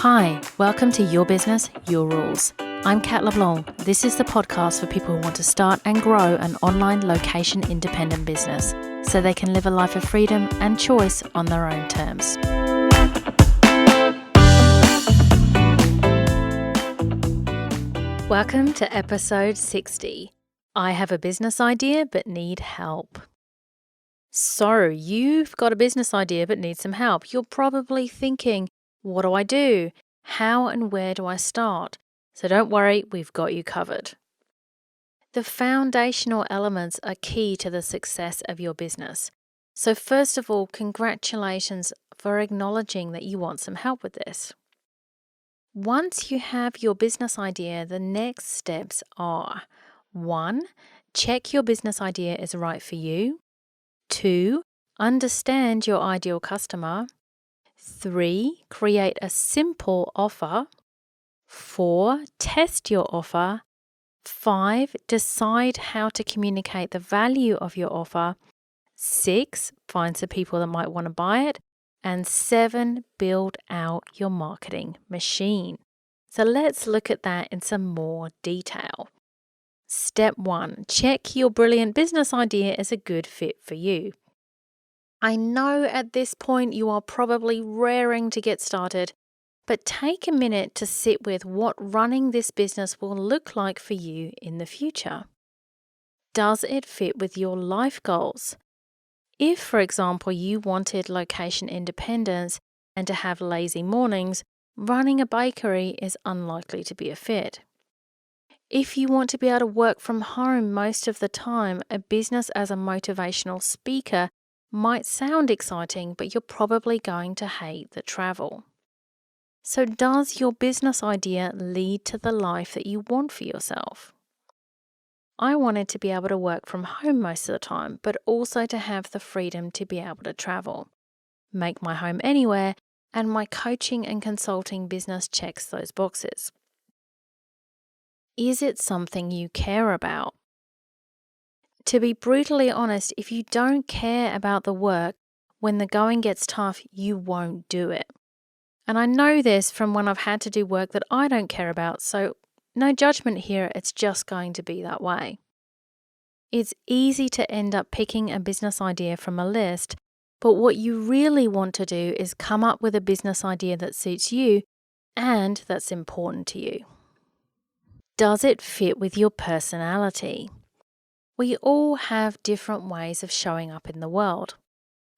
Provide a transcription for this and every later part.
Hi, welcome to Your Business, Your Rules. I'm Kat LeBlanc. This is the podcast for people who want to start and grow an online location-independent business so they can live a life of freedom and choice on their own terms. Welcome to episode 60. I have a business idea but need help. So, you've got a business idea but need some help. You're probably thinking, what do I do? How and where do I start? So don't worry, we've got you covered. The foundational elements are key to the success of your business. So first of all, congratulations for acknowledging that you want some help with this. Once you have your business idea, the next steps are 1. Check your business idea is right for you. 2. Understand your ideal customer. 3. Create a simple offer. 4. Test your offer. 5. Decide how to communicate the value of your offer. 6. Find some people that might want to buy it. And 7. Build out your marketing machine. So let's look at that in some more detail. Step 1. Check your brilliant business idea is a good fit for you. I know at this point you are probably raring to get started, but take a minute to sit with what running this business will look like for you in the future. Does it fit with your life goals? If, for example, you wanted location independence and to have lazy mornings, running a bakery is unlikely to be a fit. If you want to be able to work from home most of the time, a business as a motivational speaker might sound exciting, but you're probably going to hate the travel. So does your business idea lead to the life that you want for yourself? I wanted to be able to work from home most of the time, but also to have the freedom to be able to travel, make my home anywhere, and my coaching and consulting business checks those boxes. Is it something you care about? To be brutally honest, if you don't care about the work, when the going gets tough, you won't do it. And I know this from when I've had to do work that I don't care about, so no judgment here, it's just going to be that way. It's easy to end up picking a business idea from a list, but what you really want to do is come up with a business idea that suits you and that's important to you. Does it fit with your personality? We all have different ways of showing up in the world.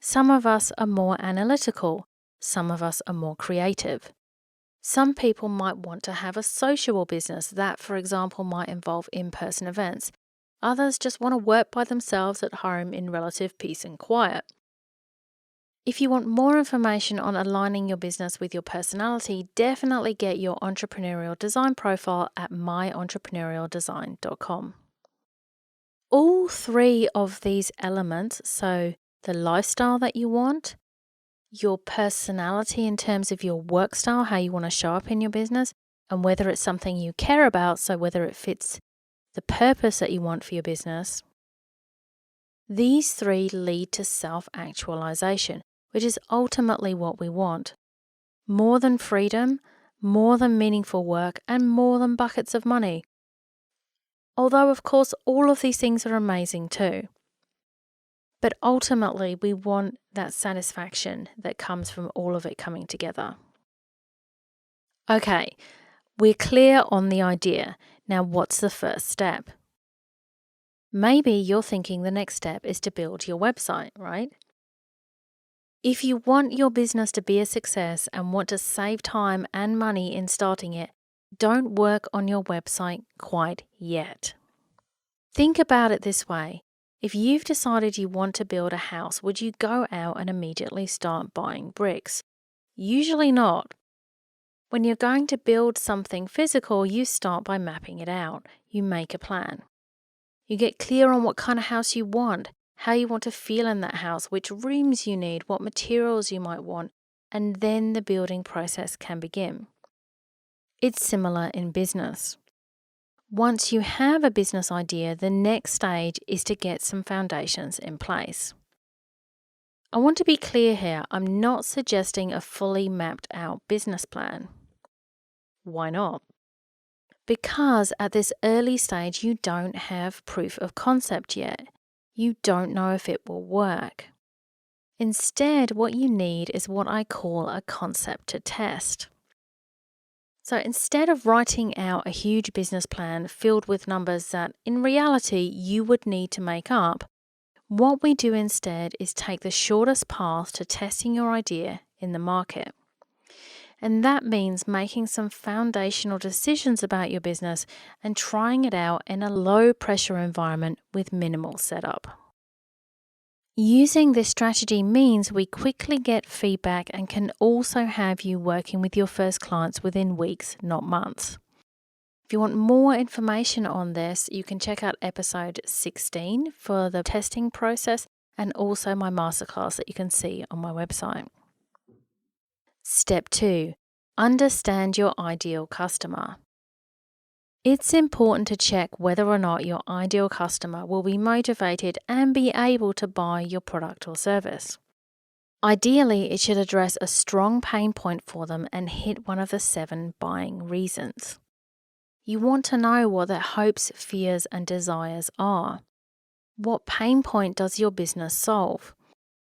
Some of us are more analytical. Some of us are more creative. Some people might want to have a sociable business that, for example, might involve in-person events. Others just want to work by themselves at home in relative peace and quiet. If you want more information on aligning your business with your personality, definitely get your entrepreneurial design profile at myentrepreneurialdesign.com. All 3 of these elements, so the lifestyle that you want, your personality in terms of your work style, how you want to show up in your business, and whether it's something you care about, so whether it fits the purpose that you want for your business, these 3 lead to self-actualization, which is ultimately what we want. More than freedom, more than meaningful work, and more than buckets of money. Although, of course, all of these things are amazing too. But ultimately, we want that satisfaction that comes from all of it coming together. Okay, we're clear on the idea. Now, what's the first step? Maybe you're thinking the next step is to build your website, right? If you want your business to be a success and want to save time and money in starting it, don't work on your website quite yet. Think about it this way. If you've decided you want to build a house, would you go out and immediately start buying bricks? Usually not. When you're going to build something physical, you start by mapping it out. You make a plan. You get clear on what kind of house you want, how you want to feel in that house, which rooms you need, what materials you might want, and then the building process can begin. It's similar in business. Once you have a business idea, the next stage is to get some foundations in place. I want to be clear here, I'm not suggesting a fully mapped out business plan. Why not? Because at this early stage, you don't have proof of concept yet. You don't know if it will work. Instead, what you need is what I call a concept to test. So instead of writing out a huge business plan filled with numbers that in reality you would need to make up, what we do instead is take the shortest path to testing your idea in the market. And that means making some foundational decisions about your business and trying it out in a low pressure environment with minimal setup. Using this strategy means we quickly get feedback and can also have you working with your first clients within weeks, not months. If you want more information on this, you can check out episode 16 for the testing process and also my masterclass that you can see on my website. Step 2, understand your ideal customer. It's important to check whether or not your ideal customer will be motivated and be able to buy your product or service. Ideally, it should address a strong pain point for them and hit one of the 7 buying reasons. You want to know what their hopes, fears, and desires are. What pain point does your business solve?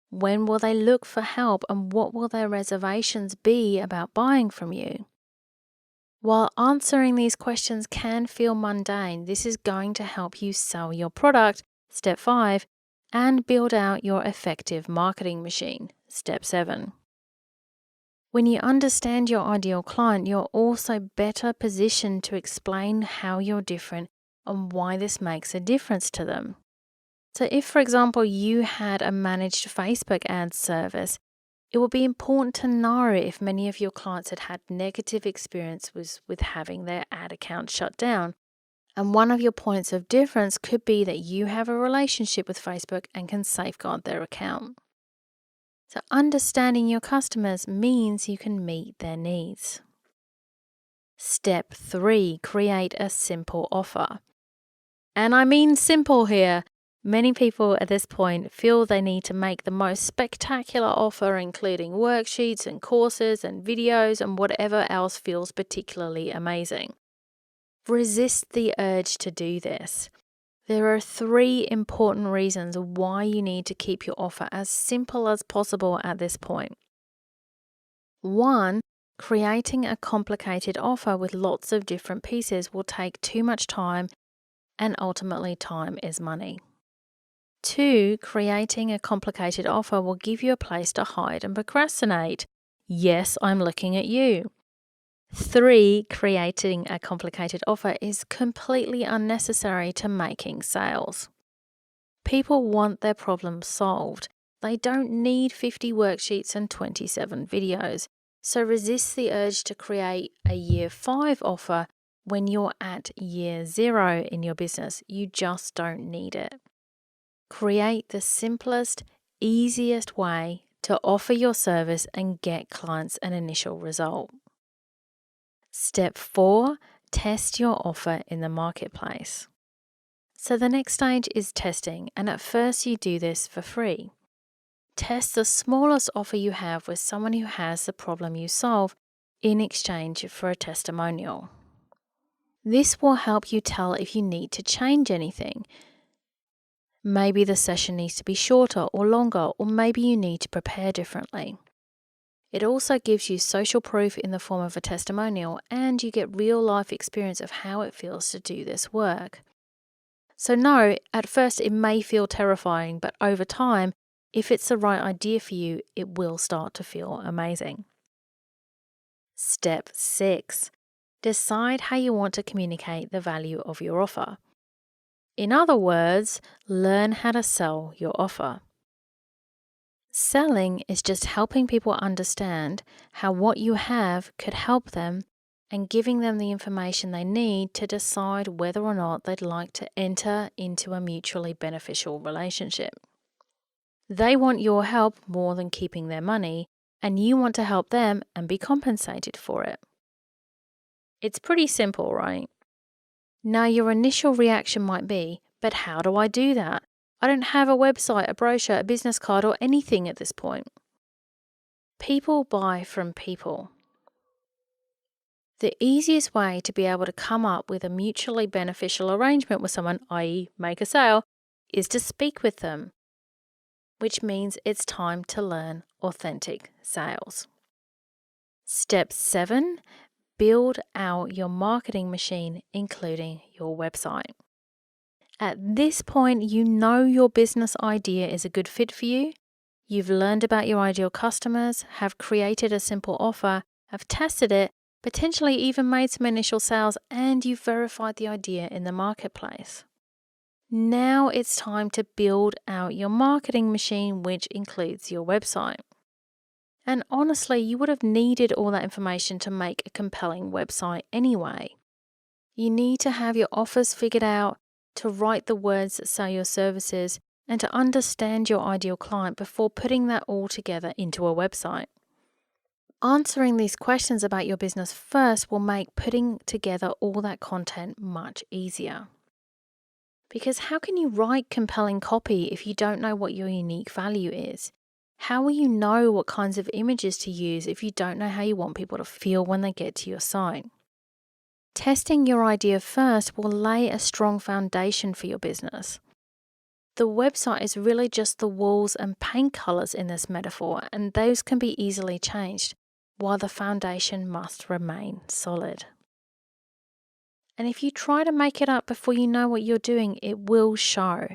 When will they look for help, and what will their reservations be about buying from you? While answering these questions can feel mundane, this is going to help you sell your product, step 5, and build out your effective marketing machine, step 7. When you understand your ideal client, you're also better positioned to explain how you're different and why this makes a difference to them. So if, for example, you had a managed Facebook ad service, it would be important to know if many of your clients had had negative experiences with having their ad account shut down. And one of your points of difference could be that you have a relationship with Facebook and can safeguard their account. So understanding your customers means you can meet their needs. Step 3, create a simple offer. And I mean simple here. Many people at this point feel they need to make the most spectacular offer, including worksheets and courses and videos and whatever else feels particularly amazing. Resist the urge to do this. There are 3 important reasons why you need to keep your offer as simple as possible at this point. 1, creating a complicated offer with lots of different pieces will take too much time, and ultimately time is money. 2, creating a complicated offer will give you a place to hide and procrastinate. Yes, I'm looking at you. 3, creating a complicated offer is completely unnecessary to making sales. People want their problems solved. They don't need 50 worksheets and 27 videos. So resist the urge to create a year 5 offer when you're at year 0 in your business. You just don't need it. Create the simplest, easiest way to offer your service and get clients an initial result. Step 4, test your offer in the marketplace. So the next stage is testing, and at first you do this for free. Test the smallest offer you have with someone who has the problem you solve in exchange for a testimonial. This will help you tell if you need to change anything. Maybe the session needs to be shorter or longer, or maybe you need to prepare differently. It also gives you social proof in the form of a testimonial, and you get real-life experience of how it feels to do this work. So no, at first it may feel terrifying, but over time, if it's the right idea for you, it will start to feel amazing. Step 6, decide how you want to communicate the value of your offer. In other words, learn how to sell your offer. Selling is just helping people understand how what you have could help them and giving them the information they need to decide whether or not they'd like to enter into a mutually beneficial relationship. They want your help more than keeping their money, and you want to help them and be compensated for it. It's pretty simple, right? Now, your initial reaction might be, but how do I do that? I don't have a website, a brochure, a business card, or anything at this point. People buy from people. The easiest way to be able to come up with a mutually beneficial arrangement with someone, i.e., make a sale, is to speak with them, which means it's time to learn authentic sales. Step 7, build out your marketing machine, including your website. At this point, you know your business idea is a good fit for you. You've learned about your ideal customers, have created a simple offer, have tested it, potentially even made some initial sales, and you've verified the idea in the marketplace. Now it's time to build out your marketing machine, which includes your website. And honestly, you would have needed all that information to make a compelling website anyway. You need to have your offers figured out, to write the words that sell your services, and to understand your ideal client before putting that all together into a website. Answering these questions about your business first will make putting together all that content much easier. Because how can you write compelling copy if you don't know what your unique value is? How will you know what kinds of images to use if you don't know how you want people to feel when they get to your site? Testing your idea first will lay a strong foundation for your business. The website is really just the walls and paint colors in this metaphor, and those can be easily changed, while the foundation must remain solid. And if you try to make it up before you know what you're doing, it will show.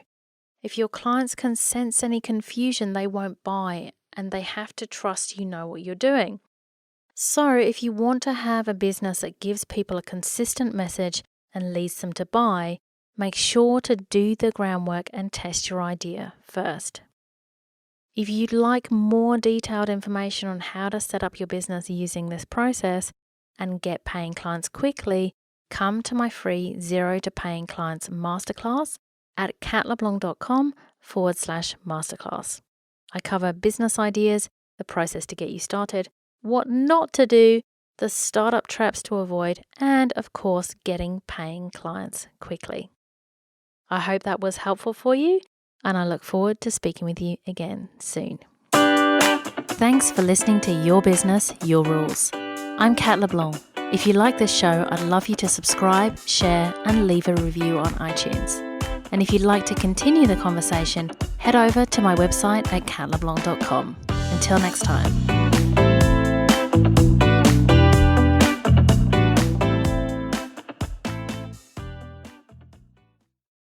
If your clients can sense any confusion, they won't buy, and they have to trust you know what you're doing. So if you want to have a business that gives people a consistent message and leads them to buy, make sure to do the groundwork and test your idea first. If you'd like more detailed information on how to set up your business using this process and get paying clients quickly, come to my free Zero to Paying Clients Masterclass at katleblanc.com/masterclass. I cover business ideas, the process to get you started, what not to do, the startup traps to avoid, and of course, getting paying clients quickly. I hope that was helpful for you, and I look forward to speaking with you again soon. Thanks for listening to Your Business, Your Rules. I'm Kat LeBlanc. If you like this show, I'd love you to subscribe, share, and leave a review on iTunes. And if you'd like to continue the conversation, head over to my website at katleblanc.com. Until next time.